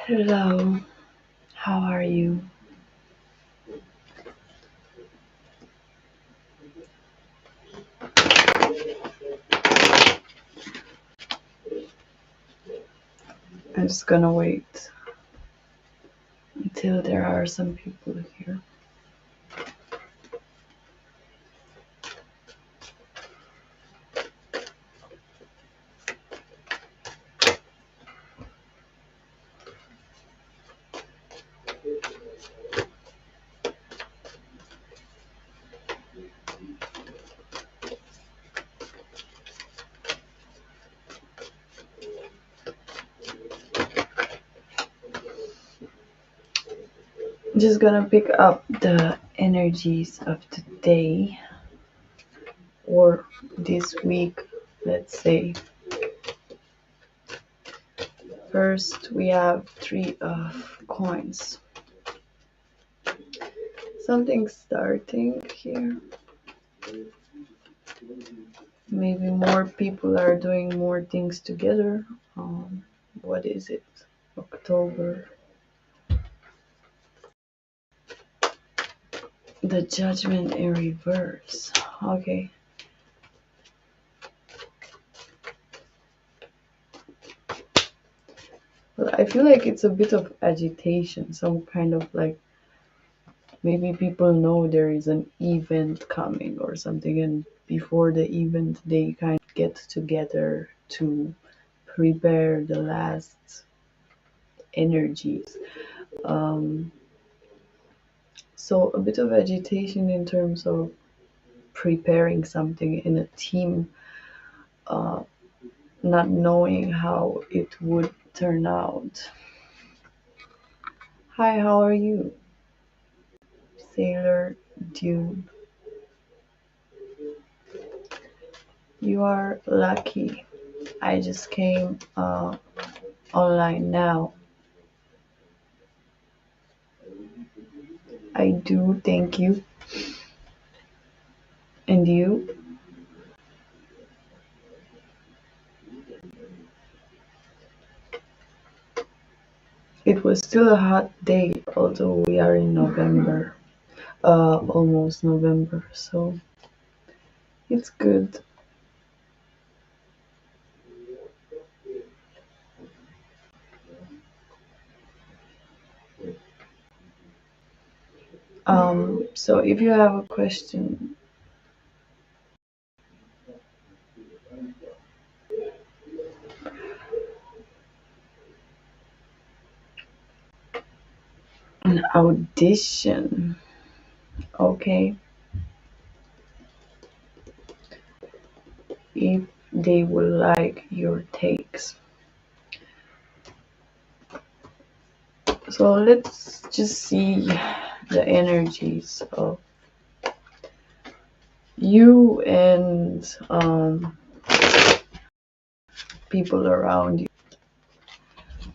Hello, how are you? I'm just gonna wait until there are some people here. I'm just gonna pick up the energies of today or this week, let's say. First, we have three of coins. Something starting here. Maybe more people are doing more things together. What is it? October. The judgment in reverse. Okay. But I feel like it's a bit of agitation, some kind of like maybe people know there is an event coming or something, and before the event, they kind of get together to prepare the last energies. Um, so a bit of agitation in terms of preparing something in a team, uh, not knowing how it would turn out. Hi, how are you? Sailor Dune. You are lucky. I just came online now. I do, thank you. And you? It was still a hot day, although we are in November, almost November, so it's good. So if you have a question, an audition, okay, if they would like your takes. So let's just see the energies of you and people around you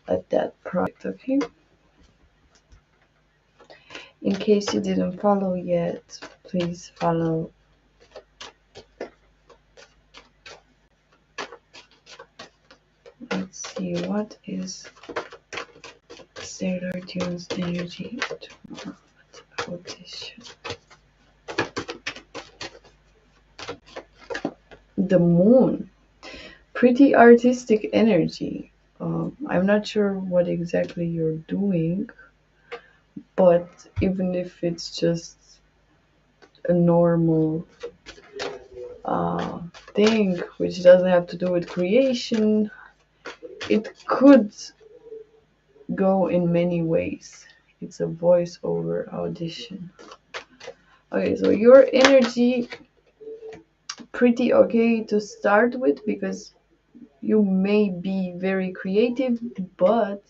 at that project, okay? In case you didn't follow yet, please follow. Let's see, what is Sailor Dune's energy tomorrow at audition? The moon. Pretty artistic energy. I'm not sure what exactly you're doing, but even if it's just a normal uh, thing which doesn't have to do with creation, it could go in many ways. It's a voiceover audition. Okay, so your energy pretty okay to start with because you may be very creative, but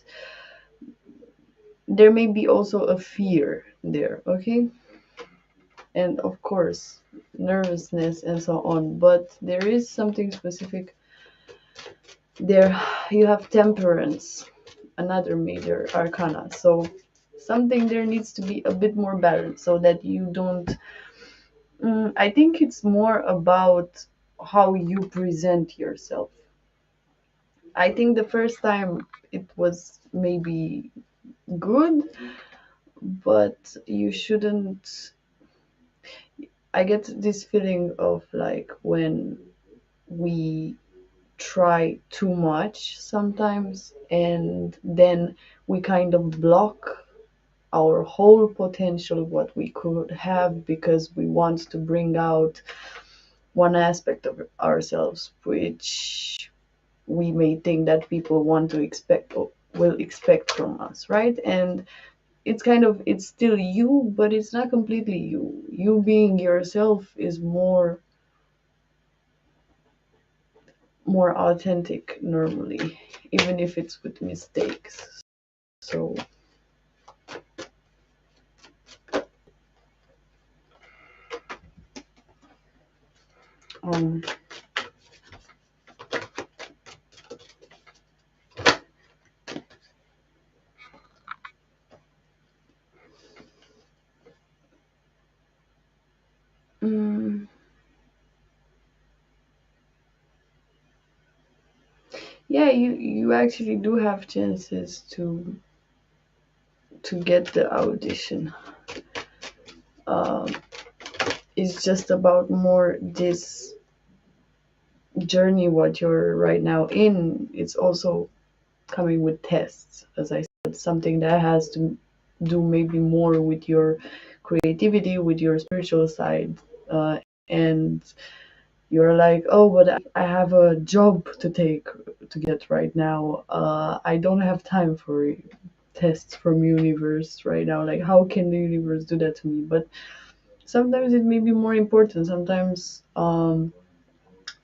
there may be also a fear there, okay? And of course, nervousness and so on, but there is something specific there. You have temperance, another major arcana, so something there needs to be a bit more balanced so that you don't I think it's more about how you present yourself. I think the first time it was maybe good, but you shouldn't. I get this feeling of like when we try too much sometimes, and then we kind of block our whole potential, what we could have, because we want to bring out one aspect of ourselves which we may think that people want to expect or will expect from us, right? And it's kind of, it's still you, but it's not completely you. You being yourself is more authentic normally, even if it's with mistakes. So um mm, yeah, you actually do have chances to get the audition. um it's just about more this journey what you're right now in. It's also coming with tests, as I said, something that has to do maybe more with your creativity, with your spiritual side. And you're like, oh, but I have a job to take to get right now. I don't have time for tests from universe right now. Like, how can the universe do that to me? But sometimes it may be more important. Sometimes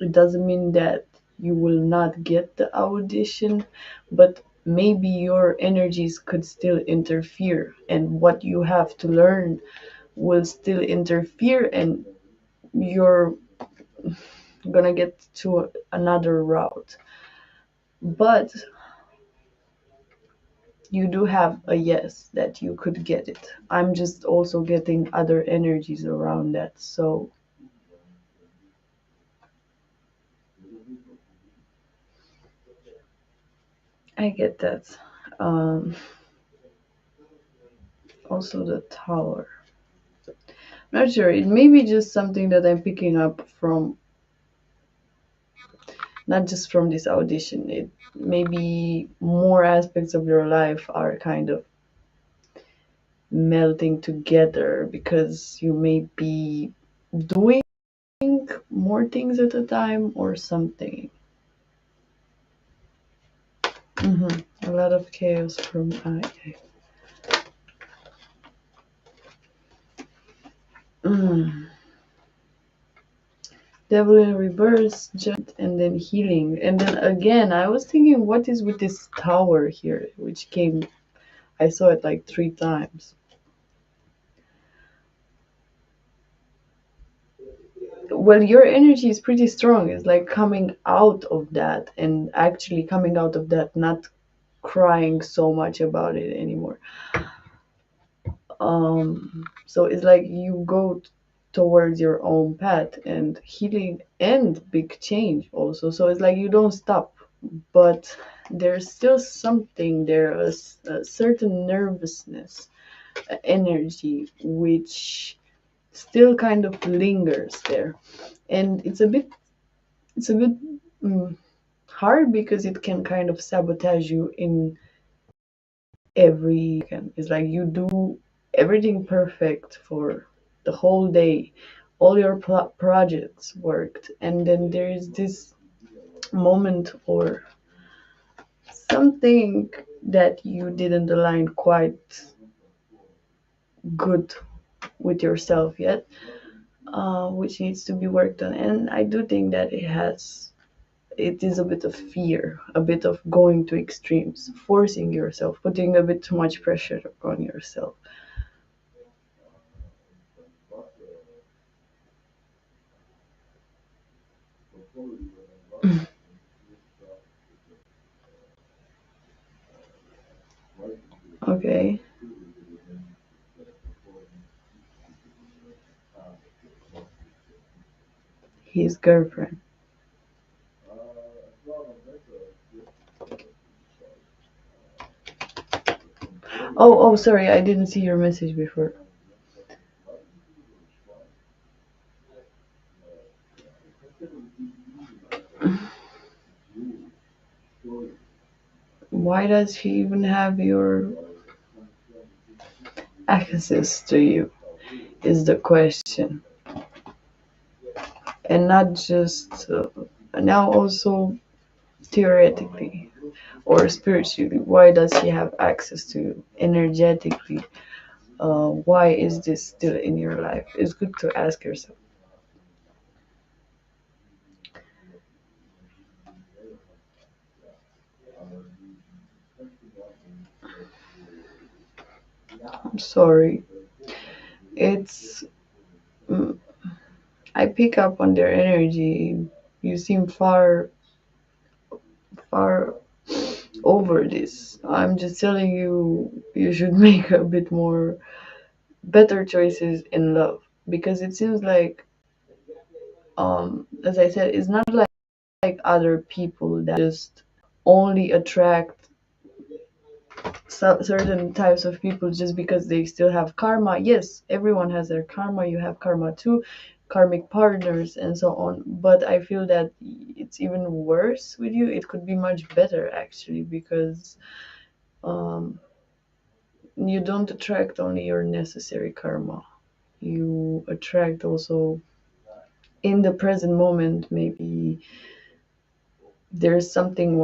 it doesn't mean that you will not get the audition, but maybe your energies could still interfere, and what you have to learn will still interfere, and you're gonna get to another route. But you do have a yes that you could get it. I'm just also getting other energies around that. So I get that. Um, Also, the tower. Not sure. It may be just something that I'm picking up from, not just from this audition. It maybe more aspects of your life are kind of melting together because you may be doing more things at a time or something. A lot of chaos from I. Mm. Devil in reverse, judgment, and then healing. And then again, I was thinking, what is with this tower here, which came, I saw it like 3 times. Well, your energy is pretty strong. It's like coming out of that and actually coming out of that, not crying so much about it anymore. So it's like you go towards your own path and healing and big change also. So it's like you don't stop, but there's still something there, a certain nervousness, energy, which still kind of lingers there. And it's a bit mm, hard because it can kind of sabotage you in every. It's like you do everything perfect for the whole day, all your projects worked, and then there is this moment or something that you didn't align quite good with yourself yet, which needs to be worked on. And I do think that it is a bit of fear, a bit of going to extremes, forcing yourself, putting a bit too much pressure on yourself. Okay, his girlfriend. Oh, sorry, I didn't see your message before. Why does he even have your access to you? Is the question. And not just now, also theoretically or spiritually. Why does he have access to you energetically? Why is this still in your life? It's good to ask yourself. I'm sorry. It's mm, I pick up on their energy. You seem far over this. I'm just telling you, you should make a bit more better choices in love, because it seems like, as I said, it's not like other people that just only attract certain types of people just because they still have karma. Yes, everyone has their karma. You have karma too, karmic partners and so on. But I feel that it's even worse with you. It could be much better actually, because um, you don't attract only your necessary karma. You attract also in the present moment. Maybe there's something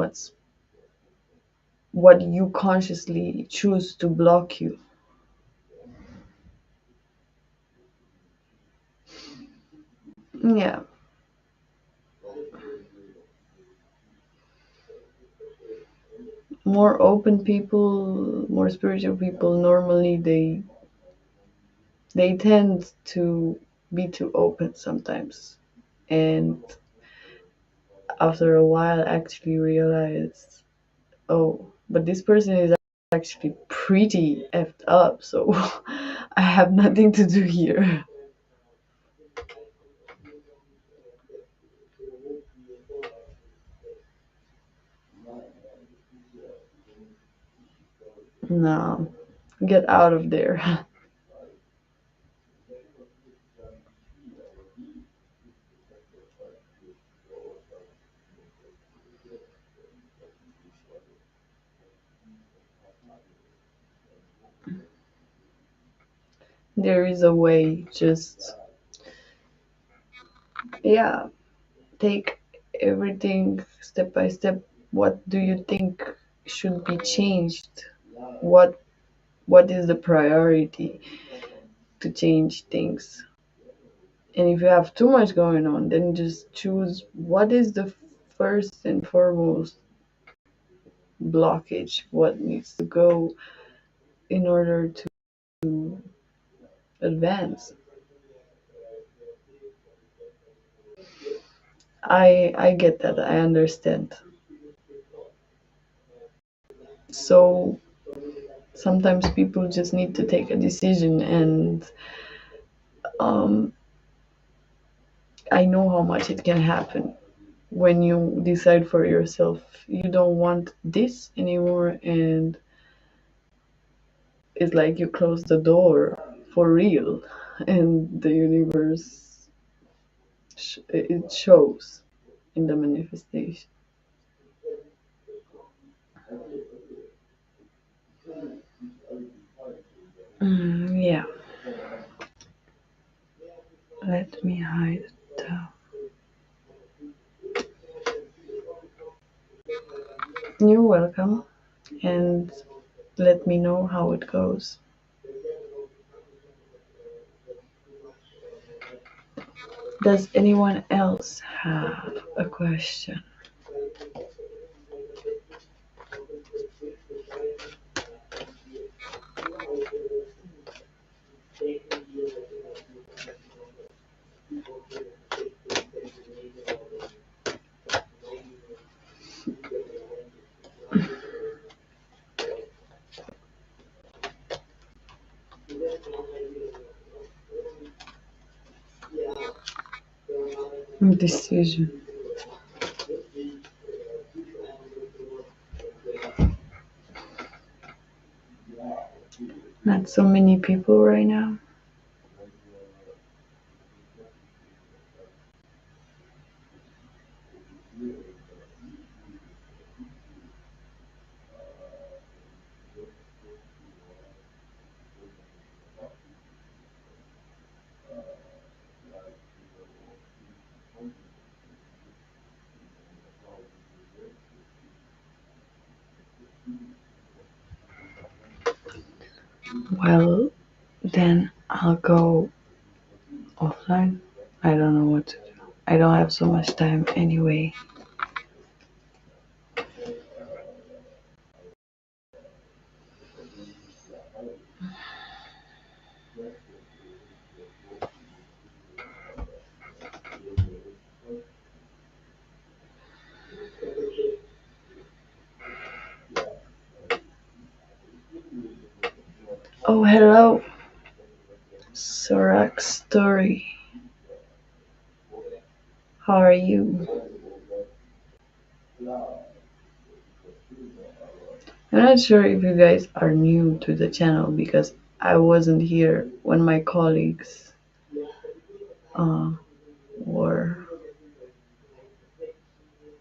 what you consciously choose to block you. Yeah, more open people, more spiritual people, normally they tend to be too open sometimes, and after a while actually realize, oh, but this person is actually pretty effed up, so I have nothing to do here. No, get out of there. There is a way, just, yeah, take everything step by step. What do you think should be changed? What what is the priority to change things? And if you have too much going on, then just choose what is the first and foremost blockage, what needs to go in order to advance. I get that. I understand. So sometimes people just need to take a decision, and um, I know how much it can happen when you decide for yourself you don't want this anymore, and it's like you close the door for real, and the universe it shows in the manifestation. Yeah, let me hide the. You're welcome, and let me know how it goes. Does anyone else have a question? Decision. Not so many people right now. Well, then I'll go offline. I don't know what to do. I don't have so much time anyway. Oh, hello, Sorak Story. How are you? I'm not sure if you guys are new to the channel because I wasn't here when my colleagues uh, were.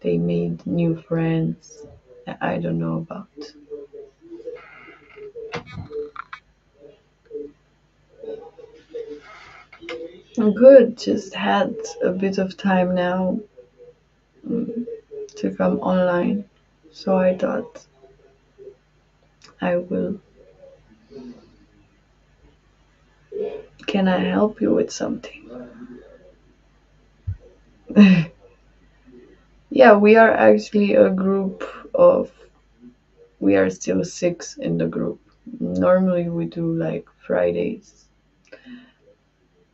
They made new friends that I don't know about. I'm good, just had a bit of time now to come online. So I thought I will. Can I help you with something? Yeah, we are actually a group of. We are still six in the group. Normally we do like Fridays,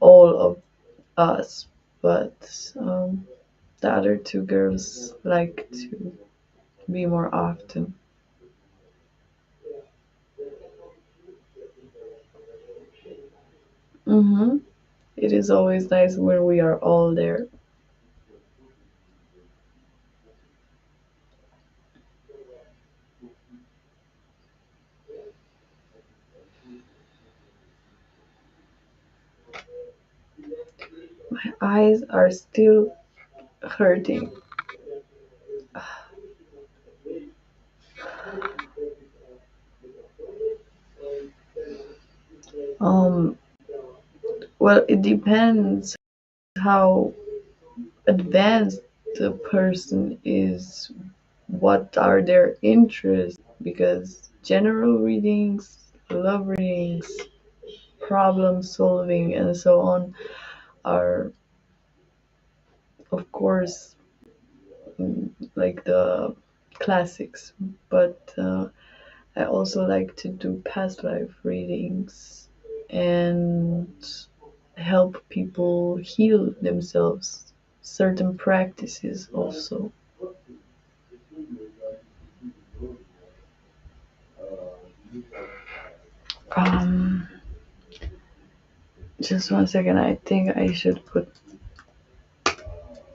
all of us, but the other two girls like to be more often. Hmm. It is always nice when we are all there. My eyes are still hurting. Um, well, it depends how advanced the person is, what are their interests, because general readings, love readings, problem solving, and so on are, of course, like the classics. But I also like to do past life readings and help people heal themselves, certain practices also. Um, just one second, I think I should put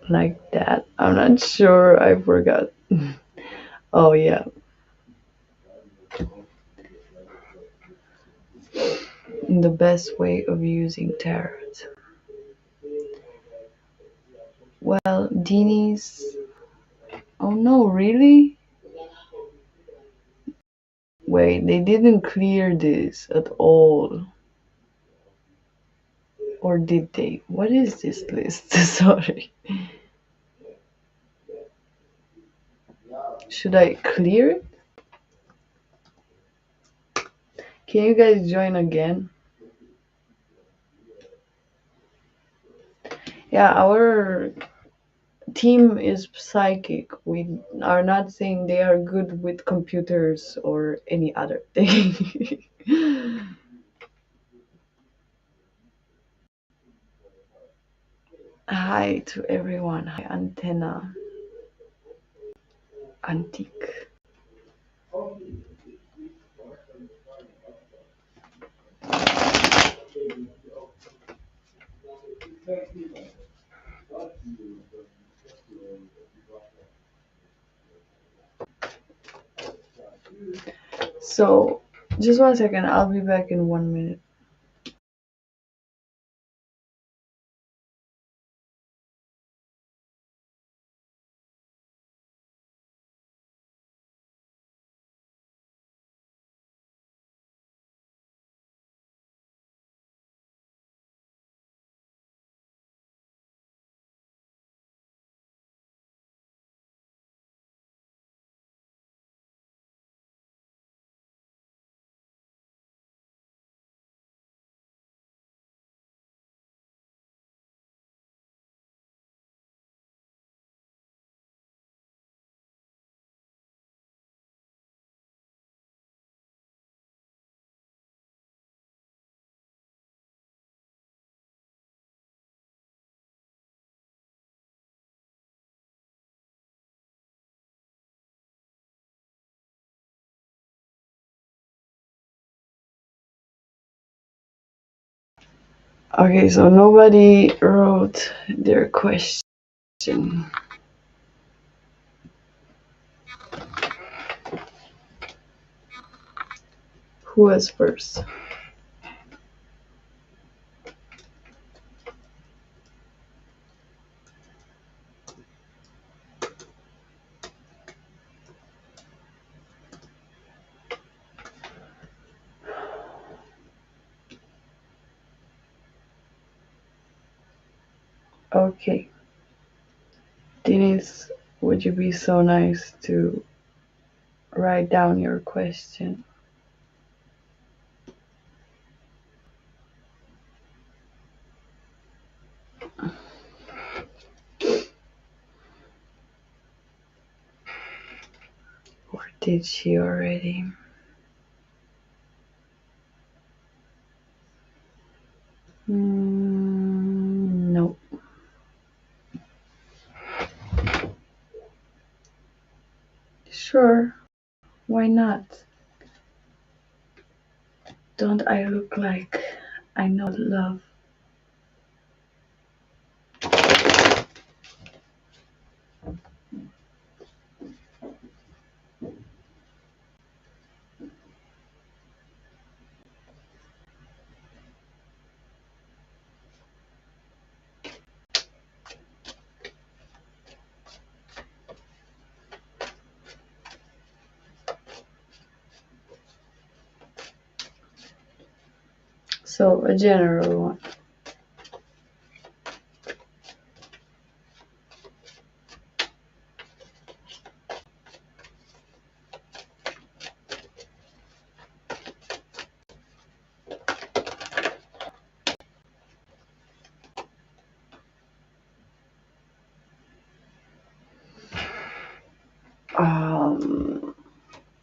like that. I'm not sure, I forgot. Oh, yeah, the best way of using tarot. Well, Dini's. Oh no, really? Wait, they didn't clear this at all. Or did they? What is this list? Sorry. Should I clear it? Can you guys join again? Yeah, our team is psychic. We are not saying they are good with computers or any other thing. Hi to everyone. Hi, Antenna. Antique. So, Just 1 second, I'll be back in 1 minute. Okay, so nobody wrote their question. Who was first? Okay. Denise, would you be so nice to write down your question? Or did she already? No. Sure, why not? Don't I look like I know love? So, a general one.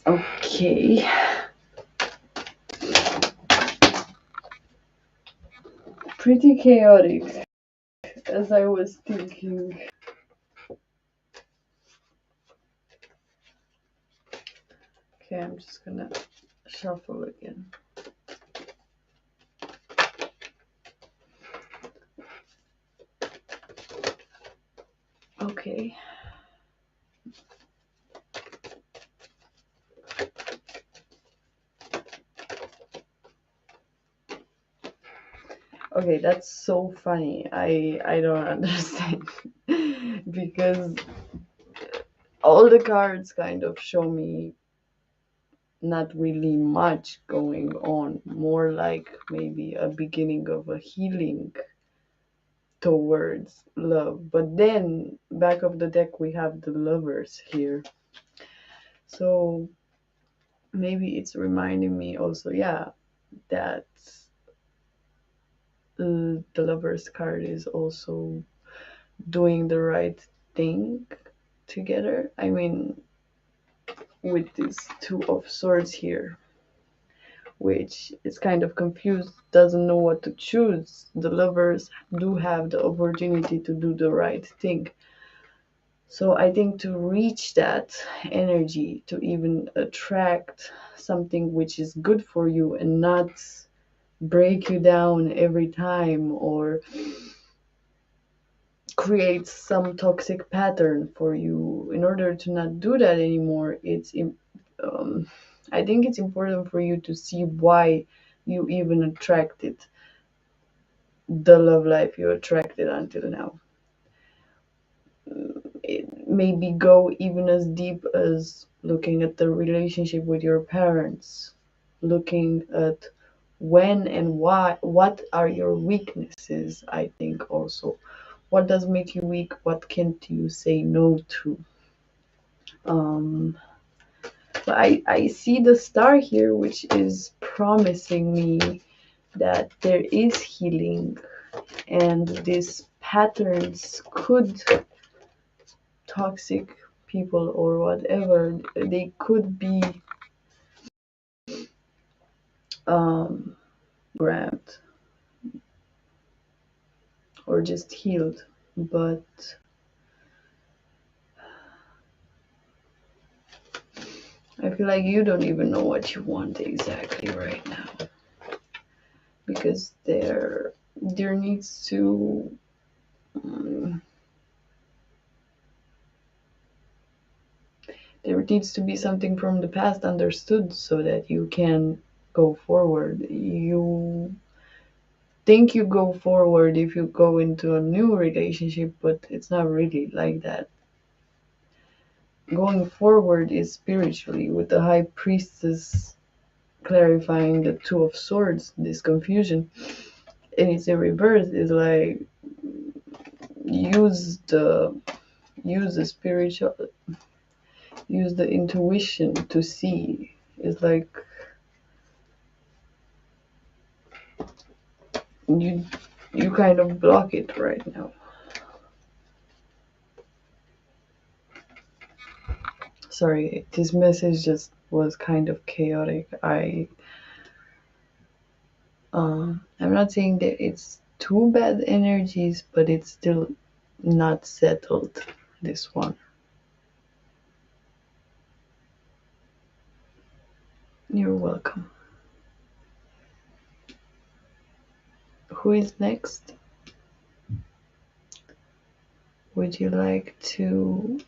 Okay. Pretty chaotic, as I was thinking. Okay, I'm just gonna shuffle again. Okay. Okay, that's so funny. I don't understand because all the cards kind of show me not really much going on, more like maybe a beginning of a healing towards love. But then back of the deck we have the lovers here. So maybe it's reminding me also, yeah, that the lovers card is also doing the right thing together. I mean, with this two of swords here, which is kind of confused, doesn't know what to choose. The lovers do have the opportunity to do the right thing. So I think to reach that energy, to even attract something which is good for you and not break you down every time or create some toxic pattern for you, in order to not do that anymore, it's I think it's important for you to see why you even attracted the love life you attracted until now. It maybe go even as deep as looking at the relationship with your parents, looking at when and why, what are your weaknesses. I think also what does make you weak, what can't you say no to. um but I see the star here, which is promising me that there is healing, and these patterns could, toxic people or whatever, they could be um grabbed or just healed. But I feel like you don't even know what you want exactly right now, because there needs to um, there needs to be something from the past understood so that you can go forward. You think you go forward if you go into a new relationship, but it's not really like that. Going forward is spiritually, with the high priestess clarifying the two of swords, this confusion, and it's in reverse. Is like use the use the spiritual, use the intuition to see. It's like you you kind of block it right now. Sorry, this message just was kind of chaotic. I'm not saying that it's two bad energies, but it's still not settled, this one. You're welcome. Who is next? Would you like to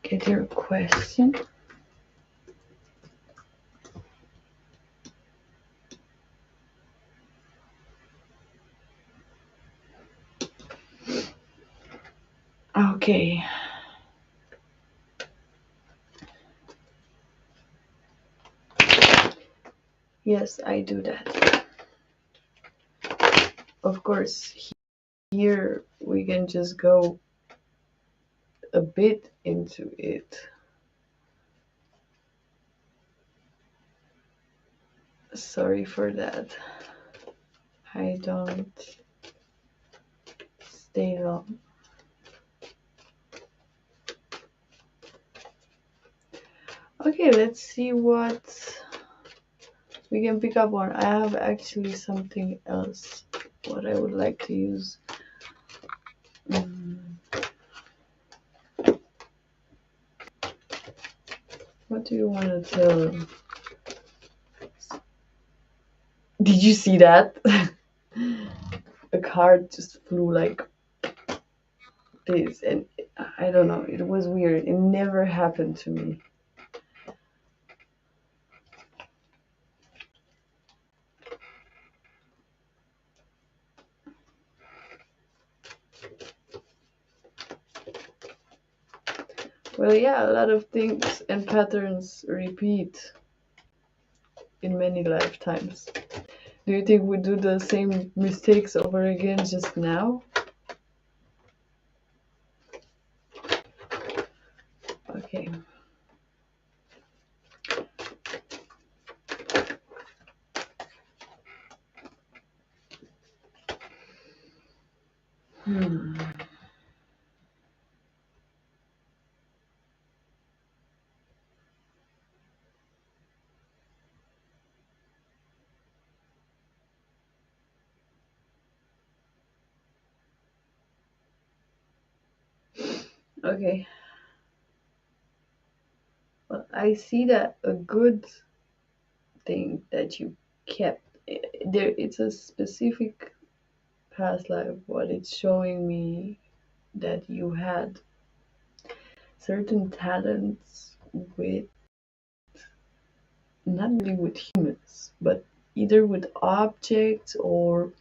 get your question? Okay. Yes, I do that. Of course, here we can just go a bit into it. Sorry for that. I don't stay long. Okay, let's see what we can pick up on. I have actually something else what I would like to use. Mm, what do you want to tell? Did you see that? A card just flew like this, and I don't know, it was weird. It never happened to me. Well, yeah, a lot of things and patterns repeat in many lifetimes. Do you think we do the same mistakes over again just now? Okay. Hmm. Okay. Well, I see that a good thing that you kept there. It's a specific past life. What it's showing me that you had certain talents with not really with humans, but either with objects or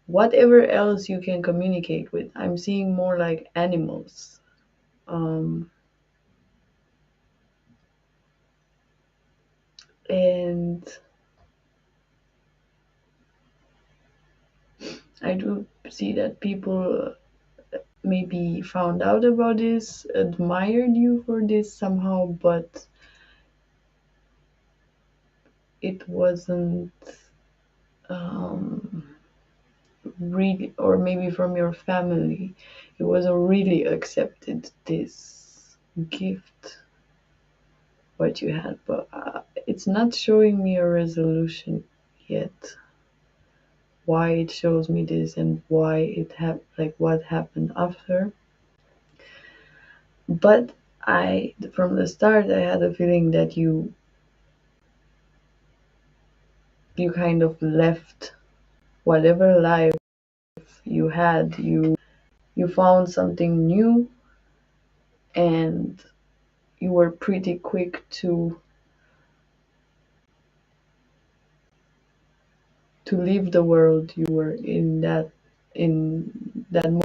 whatever else you can communicate with. I'm seeing more like animals. Um, and I do see that people maybe found out about this, admired you for this somehow, but it wasn't um, really, or maybe from your family, it wasn't really accepted this gift what you had. But it's not showing me a resolution yet. Why it shows me this and why like what happened after. But from the start, I had a feeling that you kind of left whatever life you had, you found something new, and you were pretty quick to leave the world you were in that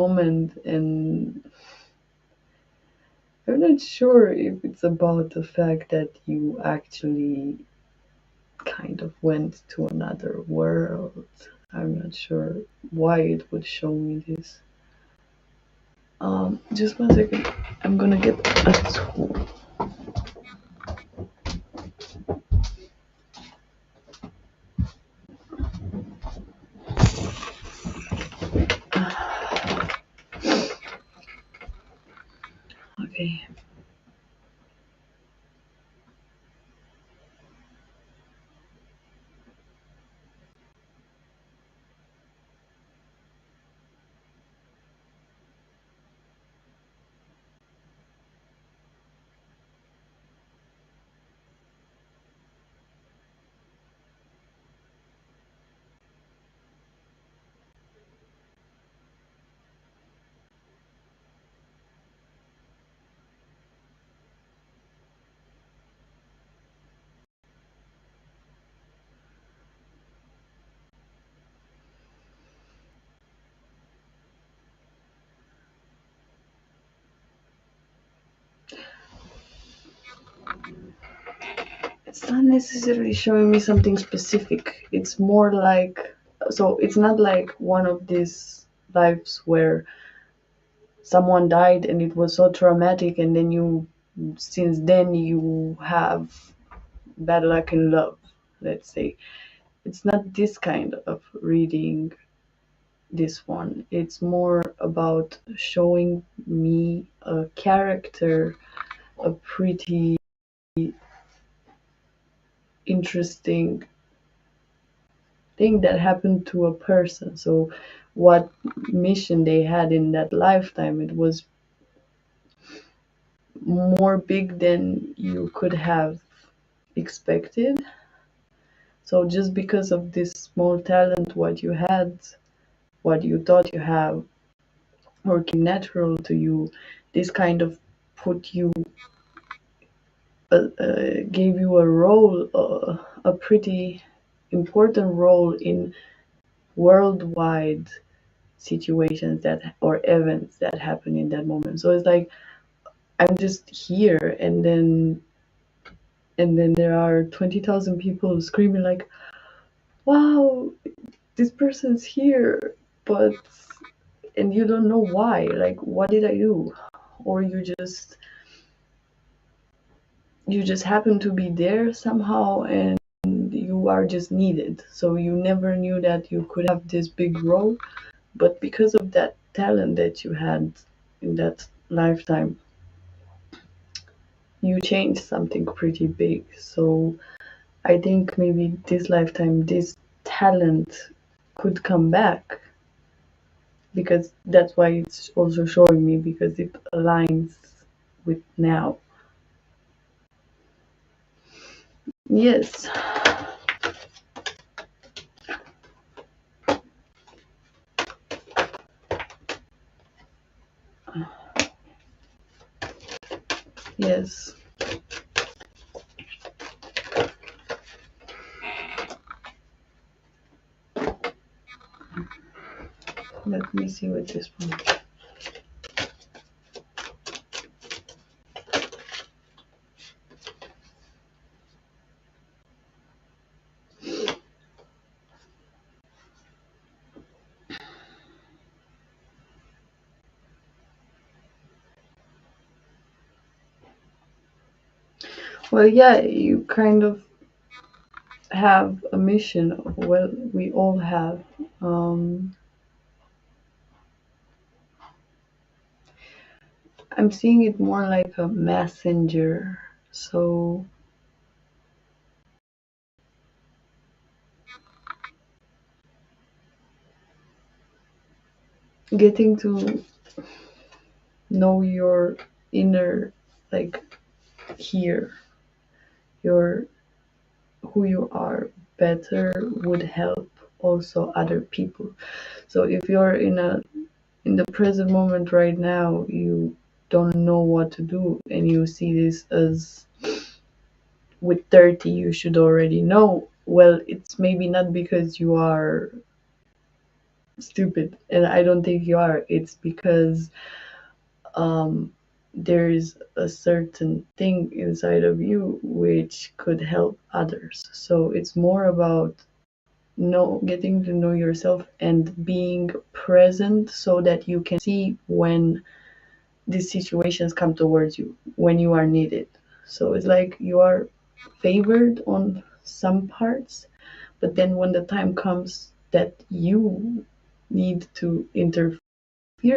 moment. And I'm not sure if it's about the fact that you actually kind of went to another world. I'm not sure why it would show me this. Just 1 second. I'm gonna get a tool. Okay. It's not necessarily showing me something specific. It's more like, so it's not like one of these lives where someone died and it was so traumatic, and then since then you have bad luck in love, let's say. It's not this kind of reading, this one. It's more about showing me a character, a pretty interesting thing that happened to a person. So, what mission they had in that lifetime, it was more big than you could have expected. So, just because of this small talent, what you had, what you thought you have, or came natural to you, this kind of put you, gave you a role, a pretty important role in worldwide situations that or events that happen in that moment. So it's like I'm just here, and then there are 20,000 people screaming like, "Wow, this person's here!" But and you don't know why. Like, what did I do? Or you just happen to be there somehow, and you are just needed. So you never knew that you could have this big role, but because of that talent that you had in that lifetime, you changed something pretty big. So I think maybe this lifetime, this talent could come back, because that's why it's also showing me, because it aligns with now. Yes, yes. Let me see what this one. Well, yeah, you kind of have a mission. Well, we all have. I'm seeing it more like a messenger. So getting to know your inner, like here, your who you are better would help also other people. So if you're in the present moment right now, you don't know what to do and you see this as with 30 you should already know. Well, it's maybe not because you are stupid, and I don't think you are. It's because um there's a certain thing inside of you which could help others. So it's more about getting to know yourself and being present so that you can see when these situations come towards you, when you are needed. So it's like you are favored on some parts, but then when the time comes that you need to interfere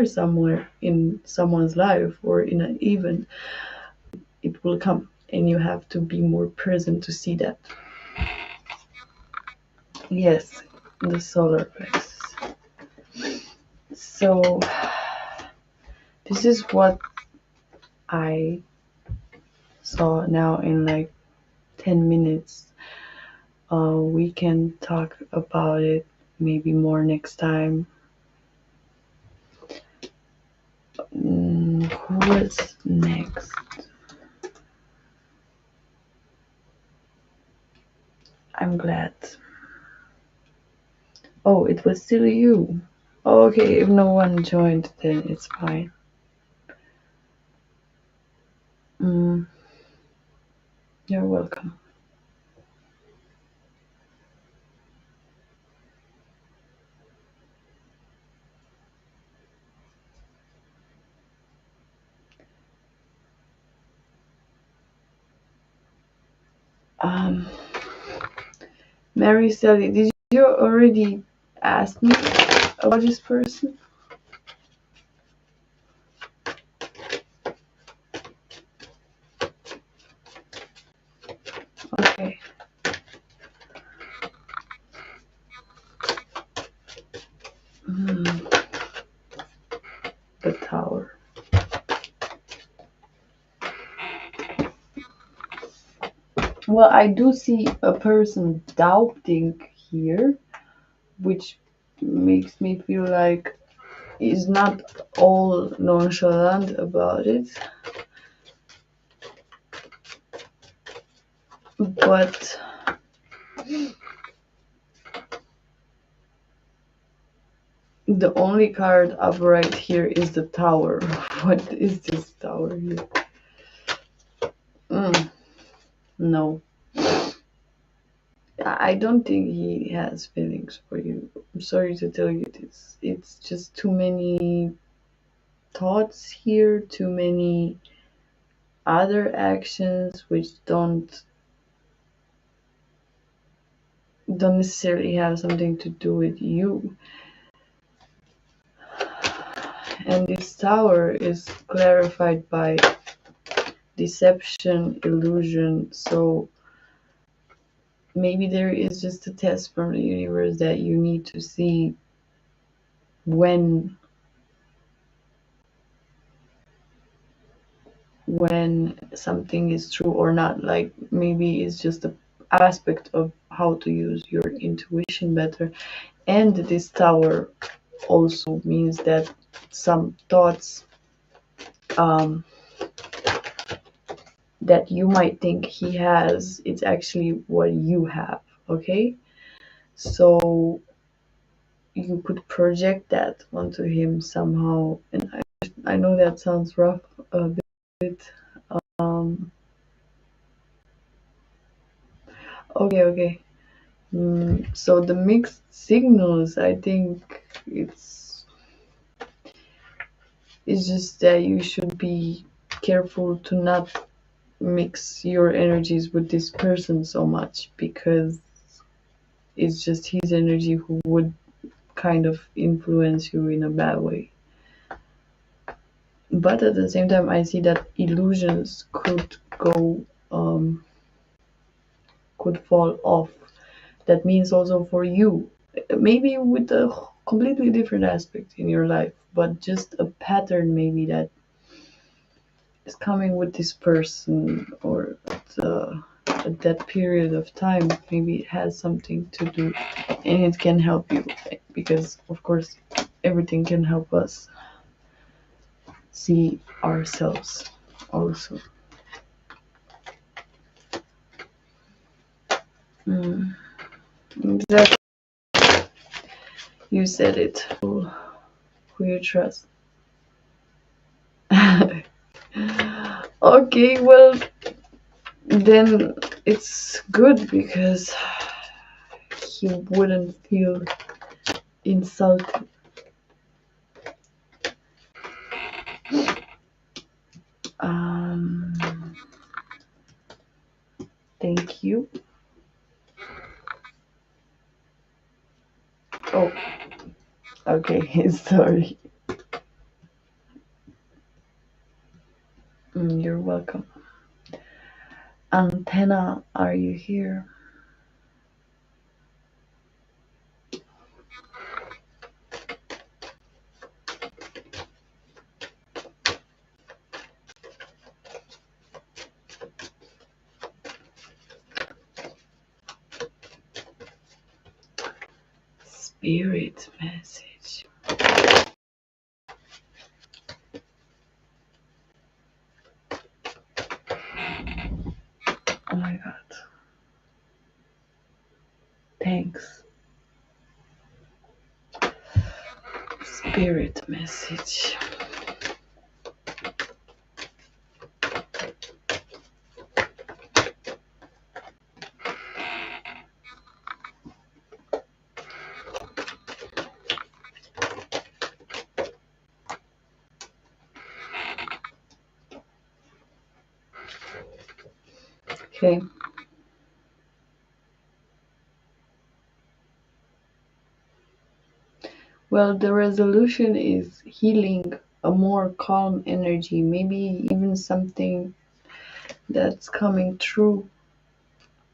somewhere in someone's life or in an event, it will come and you have to be more present to see that. Yes, the solar plexus. So this is what I saw now in like 10 minutes. We can talk about it maybe more next time. Who is next? I'm glad. Oh, it was still you. Oh, okay, if no one joined, then it's fine. Mm, you're welcome. Um, Mary Sally, did you already ask me about this person? Okay. Mm, the tower. Well, I do see a person doubting here, which makes me feel like he's not all nonchalant about it. But the only card upright here is the tower. What is this tower here? No. I don't think he has feelings for you. I'm sorry to tell you this. It's just too many thoughts here, too many other actions which don't necessarily have something to do with you. And this tower is clarified by deception, illusion. So maybe there is just a test from the universe that you need to see when something is true or not. Like maybe it's just a aspect of how to use your intuition better. And this tower also means that some thoughts that you might think he has, it's actually what you have. Okay, so you could project that onto him somehow. And I know that sounds rough a bit. Um, okay. So the mixed signals, I think it's just that you should be careful to not mix your energies with this person so much, because it's just his energy who would kind of influence you in a bad way. But at the same time, I see that illusions could fall off. That means also for you, maybe with a completely different aspect in your life, but just a pattern maybe that is coming with this person, or at that period of time, maybe it has something to do, and it can help you, because of course everything can help us see ourselves also. Mm, exactly. You said it. Who you trust. Okay, well, then it's good, because he wouldn't feel insulted. Um, thank you. Oh, okay, sorry. You're welcome. Antenna, are you here? Spirit message. Oh my god. Thanks. Spirit message. Okay. Well, the resolution is healing, a more calm energy, maybe even something that's coming true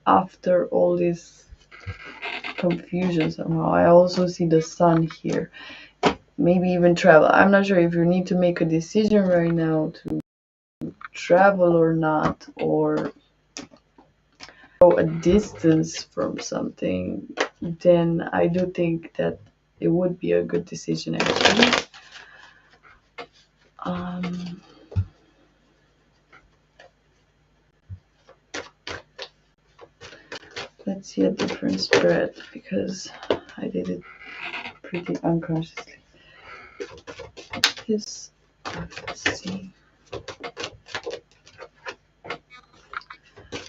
after all this confusion somehow. I also see the sun here. Maybe even travel. I'm not sure if you need to make a decision right now to travel or not, or go a distance from something, then I do think that it would be a good decision actually. Um, let's see a different spread, because I did it pretty unconsciously. This, let's see.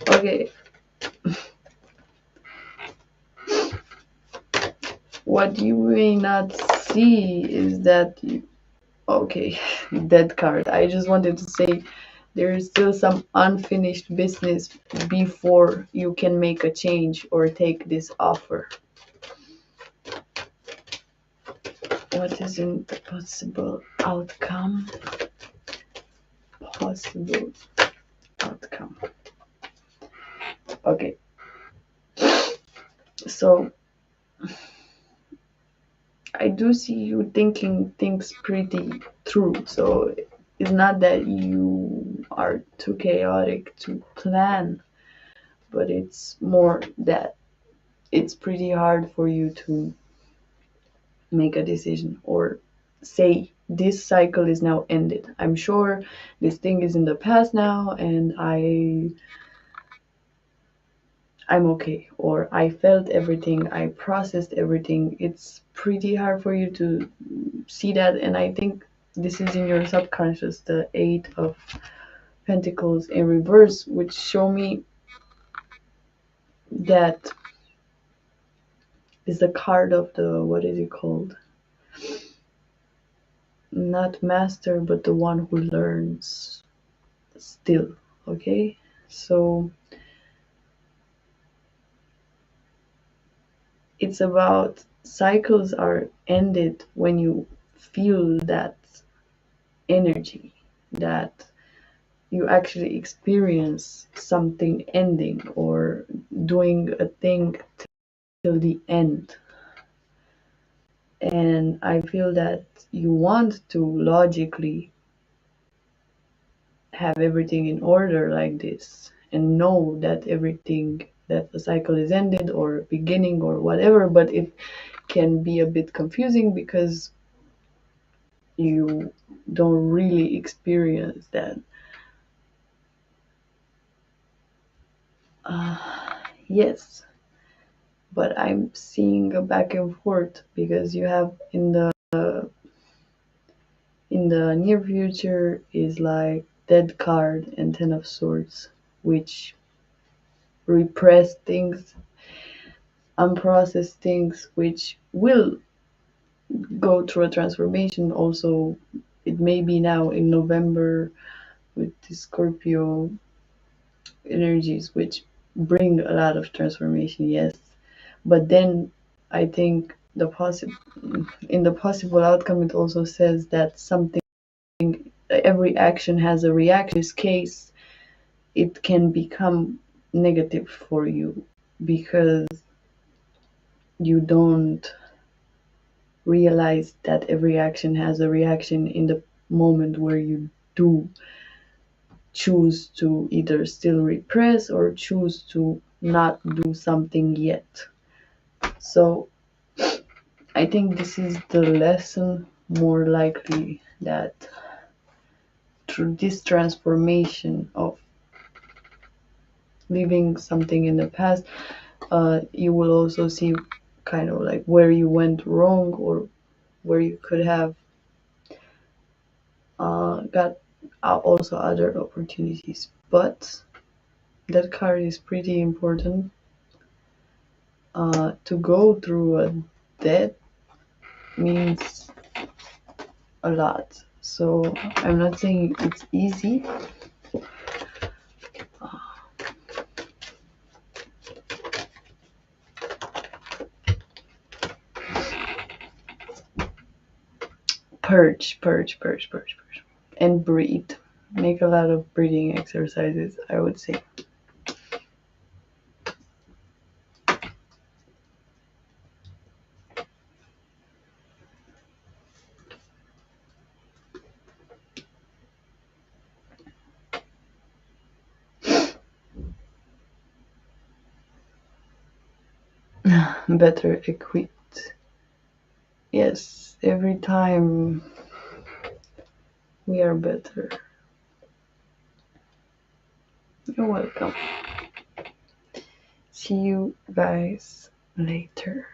Okay. What you may not see is that okay, dead card. I just wanted to say there is still some unfinished business before you can make a change or take this offer. What is in the possible outcome? Possible outcome. Okay. So I do see you thinking things pretty through. So it's not that you are too chaotic to plan, but it's more that it's pretty hard for you to make a decision or say this cycle is now ended. I'm sure this thing is in the past now, and I'm okay, or I felt everything, I processed everything. It's pretty hard for you to see that, and I think this is in your subconscious, the Eight of Pentacles in reverse, which show me that is the card of the, what is it called? Not master, but the one who learns still. Okay, so it's about cycles are ended when you feel that energy, that you actually experience something ending or doing a thing till the end. And I feel that you want to logically have everything in order like this and know that everything, that the cycle is ended or beginning or whatever, but it can be a bit confusing because you don't really experience that. Yes, but I'm seeing a back and forth because you have in the near future is like Dead card and Ten of Swords, which repress things, unprocessed things, which will go through a transformation. Also, it may be now in November with the Scorpio energies, which bring a lot of transformation, yes. But then I think the possible in the possible outcome, it also says that something, every action has a reaction. In this case, it can become negative for you because you don't realize that every action has a reaction in the moment where you do choose to either still repress or choose to not do something yet. So I think this is the lesson, more likely, that through this transformation of leaving something in the past, you will also see kind of like where you went wrong or where you could have got also other opportunities. But that card is pretty important. To go through a death means a lot. So I'm not saying it's easy. Purge, and breathe. Make a lot of breathing exercises, I would say. Better equipped. Yes, every time we are better. You're welcome. See you guys later.